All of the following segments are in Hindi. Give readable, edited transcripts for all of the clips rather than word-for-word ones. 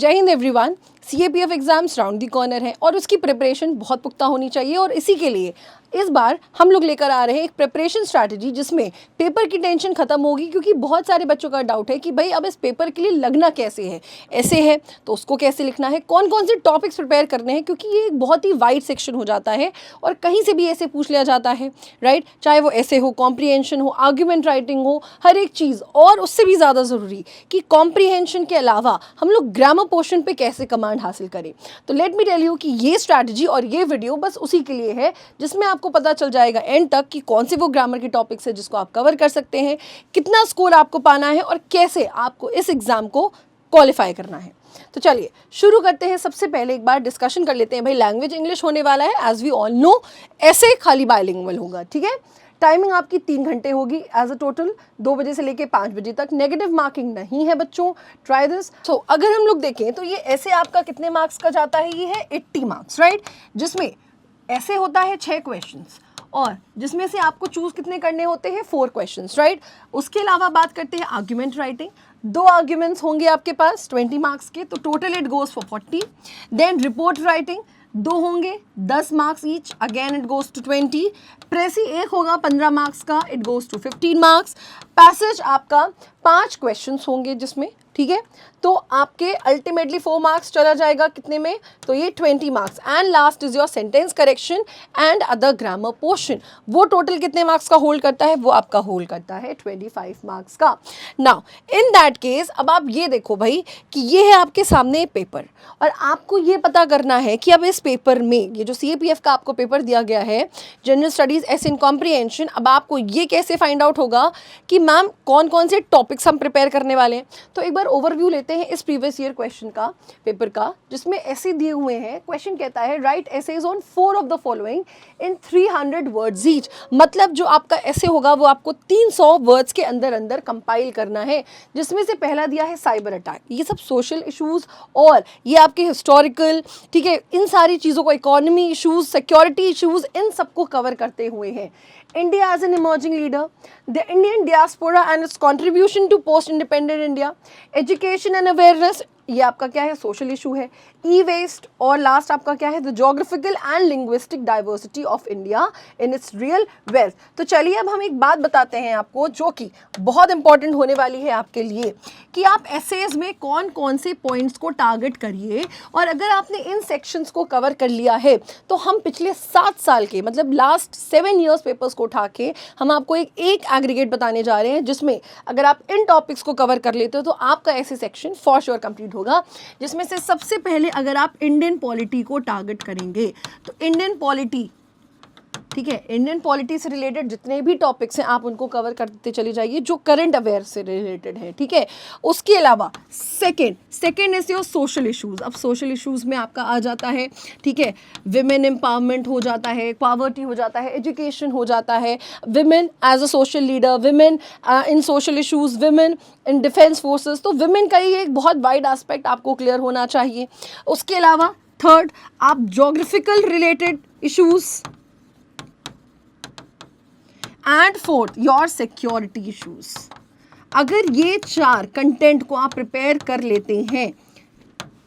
जय Hind everyone. CAPF exams round दी कॉर्नर है और उसकी प्रिपरेशन बहुत पुख्ता होनी चाहिए और इसी के लिए इस बार हम लोग लेकर आ रहे हैं एक प्रिपरेशन स्ट्रैटेजी जिसमें पेपर की टेंशन खत्म होगी, क्योंकि बहुत सारे बच्चों का डाउट है कि भाई अब इस पेपर के लिए लगना कैसे है, ऐसे है तो उसको कैसे लिखना है, कौन कौन से टॉपिक्स प्रिपेयर करने हैं, क्योंकि ये एक बहुत ही वाइड सेक्शन हो जाता है और कहीं से भी ऐसे पूछ लिया जाता है, राइट। चाहे वो ऐसे हो, कॉम्प्रीहेंशन हो, आर्ग्यूमेंट राइटिंग हो, हर एक चीज़। और उससे भी ज़्यादा ज़रूरी कि कॉम्प्रीहेंशन के अलावा हम लोग ग्रामर पोर्शन पे कैसे कमांड हासिल करें। तो लेट मी टेल यू कि ये स्ट्रैटेजी और ये वीडियो बस उसी के लिए है जिसमें आपको पता चल जाएगा एंड तक कि कौन से वो ग्रामर के टॉपिक्स है जिसको आप कवर कर सकते हैं, कितना स्कोर आपको पाना है और कैसे आपको इस एग्जाम को क्वालिफाई करना है। तो चलिए शुरू करते हैं। सबसे पहले एक बार डिस्कशन कर लेते हैं। भाई लैंग्वेज इंग्लिश होने वाला है, एज वी ऑल नो। ऐसे खाली बायलिंगुअल होगा, ठीक है। टाइमिंग आपकी 3 घंटे होगी एज अ टोटल, 2 बजे से लेके 5 बजे तक। नेगेटिव मार्किंग नहीं है बच्चों, ट्राई दिस। सो अगर हम लोग देखें तो ये ऐसे आपका कितने मार्क्स का जाता है, ये है 80 मार्क्स, राइट। जिसमें ऐसे होता है 6 क्वेश्चंस और जिसमें से आपको चूज कितने करने होते हैं, 4 क्वेश्चंस, राइट। उसके अलावा बात करते हैं आर्ग्यूमेंट राइटिंग। 2 आर्ग्यूमेंट्स होंगे आपके पास 20 मार्क्स के, तो total it goes for 40। Then report writing 2 होंगे 10 marks each, again it goes to 20। Precis 1 होगा 15 मार्क्स का, it goes to 15 marks. Passage आपका 5 क्वेश्चंस होंगे जिसमें, ठीक है, तो आपके अल्टीमेटली 4 मार्क्स चला जाएगा कितने में, तो ये 20 marks. And last is your sentence correction and other grammar portion. वो टोटल कितने मार्क्स का होल्ड करता है, वो आपका होल्ड करता है 25 मार्क्स का। नाउ इन दैट केस अब आप ये देखो भाई कि ये है आपके सामने पेपर और आपको ये पता करना है कि अब इस पेपर में ये जो सीएपीएफ का आपको पेपर दिया गया है, जनरल स्टडीज एस इन कॉम्प्रीहेंशन, अब आपको ये कैसे फाइंड आउट होगा कि मैम कौन कौन से टॉपिक्स हम प्रिपेयर करने वाले हैं। तो एक बार ओवरव्यू लेते हैं इस प्रीवियस ईयर क्वेश्चन का, पेपर का, जिसमें ऐसे दिए हुए हैं। क्वेश्चन कहता है write essays on 4 of the following in 300 words each. मतलब जो आपका ऐसे होगा वो आपको 300 वर्ड्स के अंदर अंदर कंपाइल करना है, जिसमें से पहला दिया है साइबर अटैक। ये सब सोशल इश्यूज और ये आपके हिस्टोरिकल, ठीक है, इन सारी चीज़ों को, इकोनॉमी इश्यूज, सिक्योरिटी इश्यूज, इन सबको कवर करते हुए हैं। India as an emerging leader, the Indian diaspora and its contribution to post-independent India, education and awareness, ये आपका क्या है, सोशल इशू है। ई वेस्ट और लास्ट आपका क्या है, the geographical and linguistic diversity of India in its real wealth. तो चलिए अब हम एक बात बताते हैं आपको जो कि बहुत इंपॉर्टेंट होने वाली है आपके लिए, कि आप एसेज में कौन कौन से पॉइंट्स को टारगेट करिए। और अगर आपने इन सेक्शंस को कवर कर लिया है तो हम पिछले 7 साल के, मतलब लास्ट 7 ईयर्स पेपर्स को उठा के हम आपको एक एग्रीगेट बताने जा रहे हैं, जिसमें अगर आप इन टॉपिक्स को कवर कर लेते हो तो आपका ऐसे सेक्शन फॉर श्योर कंप्लीट होगा। जिसमें से सबसे पहले अगर आप इंडियन पॉलिटी को टारगेट करेंगे तो इंडियन पॉलिटी, ठीक है, इंडियन पॉलिटी से रिलेटेड जितने भी टॉपिक्स हैं आप उनको कवर करते चले जाइए जो करंट अफेयर से रिलेटेड है, ठीक है। उसके अलावा second is your social issues. अब सोशल इश्यूज में आपका आ जाता है, ठीक है, विमेन एम्पावरमेंट हो जाता है, पॉवर्टी हो जाता है, एजुकेशन हो जाता है, women as a social leader, women in social issues, women in defence forces. तो विमेन का ही एक बहुत वाइड एस्पेक्ट आपको क्लियर होना चाहिए। उसके अलावा थर्ड आप geographical related issues and fourth your security issues. अगर ये 4 कंटेंट को आप प्रिपेयर कर लेते हैं,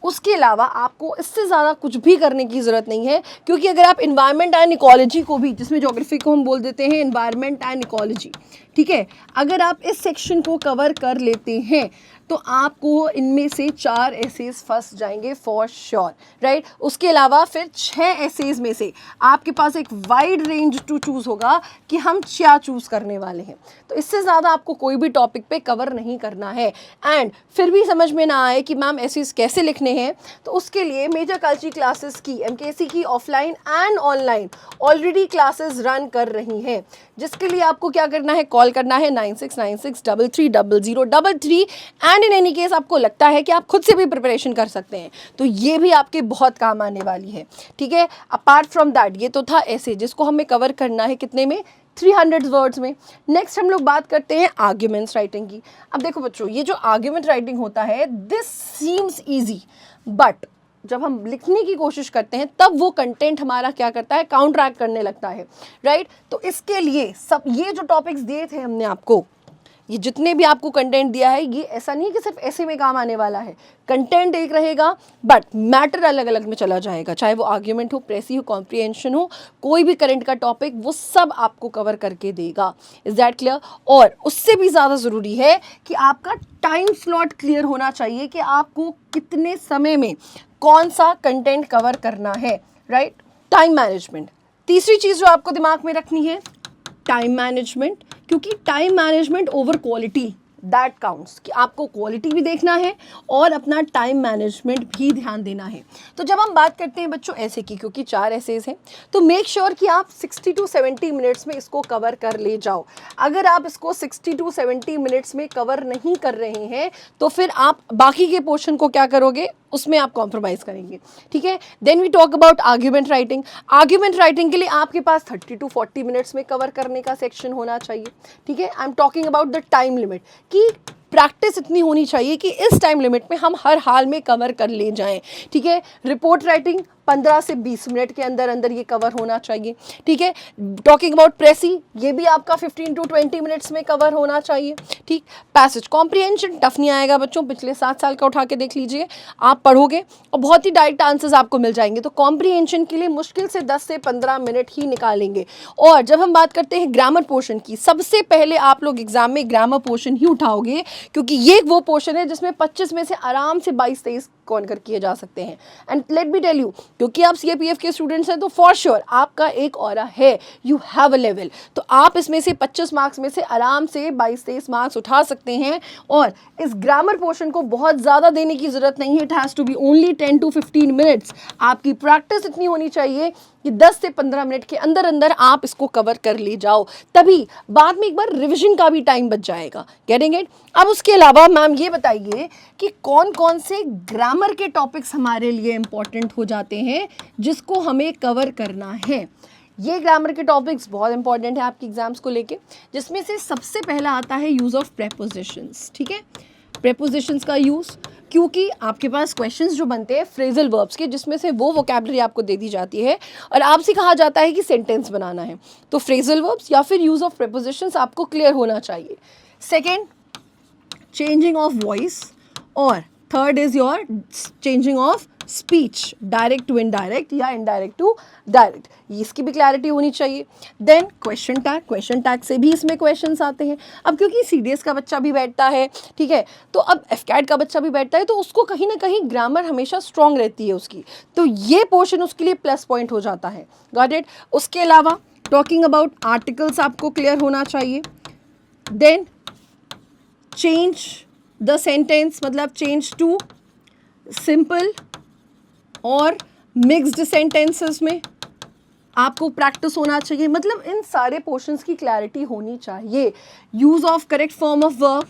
उसके अलावा आपको इससे ज़्यादा कुछ भी करने की ज़रूरत नहीं है। क्योंकि अगर आप इन्वायरमेंट एंड इकोलॉजी को भी, जिसमें ज्योग्राफी को हम बोल देते हैं इन्वायरमेंट एंड इकोलॉजी, ठीक है, अगर आप इस सेक्शन को कवर कर लेते हैं तो आपको इनमें से 4 एसेज फंस जाएंगे फॉर श्योर, राइट। उसके अलावा फिर 6 एसेज में से आपके पास एक वाइड रेंज टू चूज़ होगा कि हम क्या चूज़ करने वाले हैं। तो इससे ज़्यादा आपको कोई भी टॉपिक पे कवर नहीं करना है। एंड फिर भी समझ में ना आए कि मैम एसेज कैसे लिखने हैं, तो उसके लिए मेजर कल्चरल क्लासेस की, एमकेसी की offline and online already classes run कर रही हैं, जिसके लिए आपको क्या करना है, कॉल करना है 9696330033। एंड इन एनी केस आपको लगता है कि आप खुद से भी प्रिपरेशन कर सकते हैं तो ये भी आपके बहुत काम आने वाली है, ठीक है। अपार्ट फ्रॉम दैट ये तो था ऐसे जिसको हमें कवर करना है कितने में, 300 वर्ड्स में। नेक्स्ट हम लोग बात करते हैं आर्ग्यूमेंट्स राइटिंग की। अब देखो बच्चों, ये जो आर्ग्यूमेंट राइटिंग होता है, दिस सीम्स ईजी, बट जब हम लिखने की कोशिश करते हैं तब वो कंटेंट हमारा क्या करता है, काउंटरैक्ट करने लगता है, राइट। तो इसके लिए सब ये जो टॉपिक्स दिए थे हमने आपको, ये जितने भी आपको कंटेंट दिया है ये ऐसा नहीं है कि सिर्फ ऐसे में काम आने वाला है, कंटेंट एक रहेगा बट मैटर अलग अलग में चला जाएगा, चाहे वो आर्ग्यूमेंट हो, प्रेसी हो, कॉम्प्रिहेंशन हो, कोई भी करंट का टॉपिक वो सब आपको कवर करके देगा। Is that clear? और उससे भी ज़्यादा ज़रूरी है कि आपका टाइम स्लॉट क्लियर होना चाहिए कि आपको कितने समय में कौन सा कंटेंट कवर करना है, राइट? टाइम मैनेजमेंट, तीसरी चीज़ जो आपको दिमाग में रखनी है, टाइम मैनेजमेंट, क्योंकि time management over quality that counts, कि आपको क्वालिटी भी देखना है और अपना टाइम मैनेजमेंट भी ध्यान देना है। तो जब हम बात करते हैं बच्चों ऐसे की, क्योंकि 4 एसेज हैं, तो मेक श्योर कि आप 60 to 70 मिनट्स में इसको कवर कर ले जाओ। अगर आप इसको 60 to 70 मिनट्स में कवर नहीं कर रहे हैं तो फिर आप बाकी के पोर्शन को क्या करोगे, उसमें आप कॉम्प्रोमाइज करेंगे, ठीक है? Then we talk about argument writing. Argument writing के लिए आपके पास 30 to 40 मिनट्स में कवर करने का सेक्शन होना चाहिए, ठीक है? I am talking about the time limit, कि प्रैक्टिस इतनी होनी चाहिए कि इस टाइम लिमिट में हम हर हाल में कवर कर ले जाएं, ठीक है? रिपोर्ट राइटिंग 15 से 20 मिनट के अंदर अंदर ये कवर होना चाहिए, ठीक है? टॉकिंग अबाउट प्रेसी, ये भी आपका 15 to 20 मिनट्स में कवर होना चाहिए, ठीक? पैसेज कॉम्प्रिहेंशन टफ नहीं आएगा बच्चों, पिछले 7 साल का उठा के देख लीजिए, आप पढ़ोगे और बहुत ही डायरेक्ट आंसर्स आपको मिल जाएंगे। तो कॉम्प्रिहेंशन के लिए मुश्किल से 10 से 15 मिनट ही निकालेंगे। और जब हम बात करते हैं ग्रामर पोर्शन की, सबसे पहले आप लोग एग्जाम में ग्रामर पोर्शन ही उठाओगे, क्योंकि ये वो पोर्शन है जिसमें 25 में से आराम से 22-23 कॉन्कर किए जा सकते हैं। And let me tell you, क्योंकि आप सीएपीएफ के स्टूडेंट्स हैं तो फॉर श्योर आपका एक ऑरा है, यू हैव अ लेवल, तो आप इसमें से 25 मार्क्स में से आराम से 22-23 मार्क्स उठा सकते हैं। और इस ग्रामर पोर्शन को बहुत ज़्यादा देने की ज़रूरत नहीं है, it has to be only 10 to 15 minutes. आपकी प्रैक्टिस इतनी होनी चाहिए कि 10 से 15 मिनट के अंदर अंदर आप इसको कवर कर ले जाओ, तभी बाद में एक बार रिविजन का भी टाइम बच जाएगा। Getting it? अब उसके अलावा मैम ये बताइए कि कौन कौन से ग्रामर के टॉपिक्स हमारे लिए इंपॉर्टेंट हो जाते हैं जिसको हमें कवर करना है। ये ग्रामर के टॉपिक्स बहुत इंपॉर्टेंट है आपके एग्जाम्स को लेके, जिसमें से सबसे पहला आता है यूज़ ऑफ प्रेपोजिशंस, ठीक है? प्रेपोजिशंस का यूज़, क्योंकि आपके पास क्वेश्चंस जो बनते हैं फ्रेजल वर्ब्स के, जिसमें से वो वोकैबुलरी आपको दे दी जाती है और आपसे कहा जाता है कि सेंटेंस बनाना है, तो फ्रेजल वर्ब्स या फिर यूज़ ऑफ प्रेपोजिशंस आपको क्लियर होना चाहिए। सेकेंड, चेंजिंग ऑफ वॉइस, और third is your changing of speech, direct to indirect या इनडायरेक्ट टू डायरेक्ट, इसकी भी क्लैरिटी होनी चाहिए। Then question tag, question tag से भी इसमें क्वेश्चंस आते हैं। अब क्योंकि सीडीएस का बच्चा भी बैठता है, ठीक है, तो अब एफकैट का बच्चा भी बैठता है, तो उसको कहीं ना कहीं ग्रामर हमेशा स्ट्रॉन्ग रहती है उसकी, तो ये पोर्शन उसके लिए प्लस पॉइंट हो जाता है। Got it? उसके अलावा टॉकिंग अबाउट आर्टिकल्स आपको क्लियर होना चाहिए। देन चेंज द सेंटेंस, मतलब चेंज टू सिंपल और मिक्स्ड सेंटेंसेस में आपको प्रैक्टिस होना चाहिए, मतलब इन सारे पोर्शंस की क्लैरिटी होनी चाहिए। Use of correct form of verb,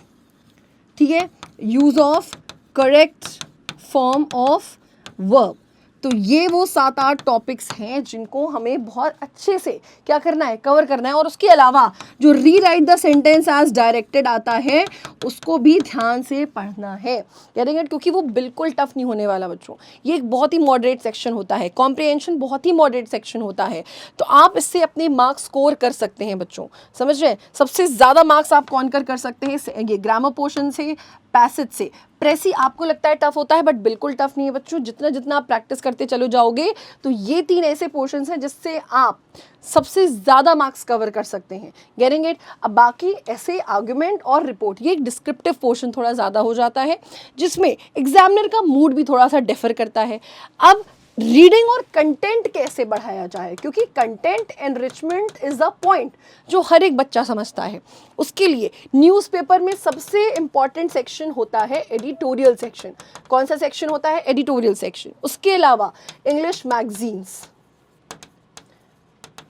ठीक है, use of correct form of verb, तो ये वो 7-8 टॉपिक्स हैं जिनको हमें बहुत अच्छे से क्या करना है, कवर करना है। और उसके अलावा जो rewrite the sentence as directed आता है उसको भी ध्यान से पढ़ना है, करेंगे, क्योंकि वो बिल्कुल टफ नहीं होने वाला बच्चों। ये एक बहुत ही मॉडरेट सेक्शन होता है, कॉम्प्रिहेंशन बहुत ही मॉडरेट सेक्शन होता है, तो आप इससे अपने मार्क्स स्कोर कर सकते हैं बच्चों, समझ रहे हैं? सबसे ज़्यादा मार्क्स आप कौन कर सकते हैं ये ग्रामर पोर्शन से, पैसेज से। प्रेसी आपको लगता है टफ होता है, बट बिल्कुल टफ नहीं है बच्चों, जितना जितना आप प्रैक्टिस करते चलो जाओगे तो ये 3 ऐसे पोर्शंस हैं जिससे आप सबसे ज़्यादा मार्क्स कवर कर सकते हैं। Getting it? अब बाकी ऐसे आर्गुमेंट और रिपोर्ट, ये एक डिस्क्रिप्टिव पोर्शन थोड़ा ज़्यादा हो जाता है, जिसमें एग्जामिनर का मूड भी थोड़ा सा डिफर करता है। अब रीडिंग और कंटेंट कैसे बढ़ाया जाए, क्योंकि content enrichment is the point जो हर एक बच्चा समझता है। उसके लिए न्यूज़पेपर में सबसे इंपॉर्टेंट सेक्शन होता है एडिटोरियल सेक्शन। कौन सा सेक्शन होता है? Editorial section. उसके अलावा English magazines,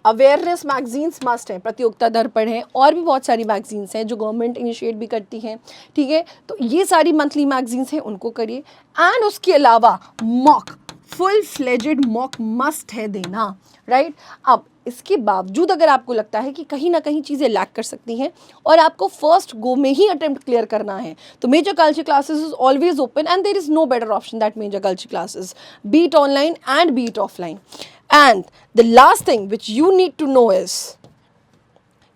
awareness magazines must हैं, प्रतियोगिता दर्पण है, और भी बहुत सारी मैगजीन्स हैं जो गवर्नमेंट इनिशिएट भी करती हैं, ठीक है, तो ये सारी मंथली मैगजीन्स हैं, उनको करिए। एंड उसके अलावा mock, full fledged mock must है देना, राइट? अब इसके बावजूद अगर आपको लगता है कि कहीं ना कहीं चीज़ें लैक कर सकती हैं और आपको फर्स्ट गो में ही अटेम्प्ट क्लियर करना है, तो major culture classes is always open and there is no better option that major culture classes, be it online and be it offline. And the last thing which you need to know is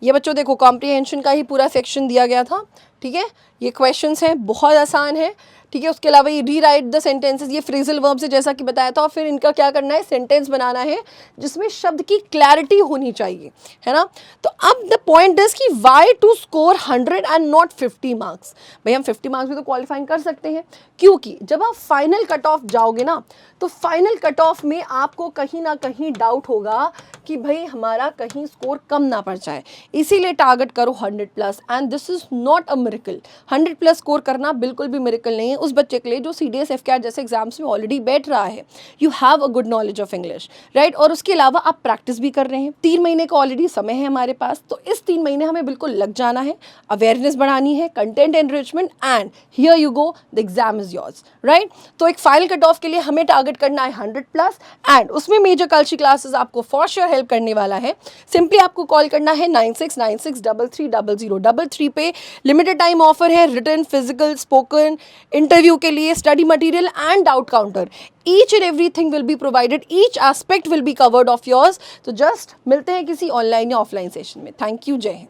ये बच्चों देखो कॉम्प्रिहेंशन का ही पूरा सेक्शन दिया गया था, ठीक है। ये क्वेश्चंस हैं, बहुत आसान है, ठीक है। उसके अलावा ये रीराइट द सेंटेंसेस, ये फ्रेजल वर्ब्स है जैसा कि बताया था, और फिर इनका क्या करना है, सेंटेंस बनाना है जिसमें शब्द की क्लैरिटी होनी चाहिए, है ना। तो अब द पॉइंट इज कि why to score 100 and not 50 marks. भाई हम 50 मार्क्स भी तो क्वालिफाइंग कर सकते हैं, क्योंकि जब आप फाइनल कट ऑफ जाओगे ना, तो फाइनल कट ऑफ में आपको कहीं ना कहीं डाउट होगा कि भाई हमारा कहीं स्कोर कम ना पड़ जाए, इसीलिए टारगेट करो 100+। And this is not a miracle, 100+ score करना बिल्कुल भी मिरेकल नहीं है उस बच्चे के लिए जो CDS FCAT जैसे एग्जाम्स में ऑलरेडी बैठ रहा है। You have a good knowledge of English, right. और उसके अलावा आप प्रैक्टिस भी कर रहे हैं, 3 महीने का ऑलरेडी समय है हमारे पास, तो इस 3 महीने हमें बिल्कुल लग जाना है, अवेयरनेस बढ़ानी है, content enrichment, and here you go, the exam is yours, right. तो एक फाइनल कट ऑफ के लिए हमें टारगेट करना है 100+, एंड उसमें मेजर कल्चर क्लासेस आपको फॉर श्योर हेल्प करने वाला है। सिंपली आपको कॉल करना है 9696330033 पे। लिमिटेड टाइम ऑफर है, रिटन, फिजिकल, स्पोकन, इंटरव्यू के लिए, study material and doubt counter, each and everything will be provided, each aspect will be covered of yours. तो जस्ट मिलते हैं किसी ऑनलाइन या ऑफलाइन सेशन में। थैंक यू, जय हिंद।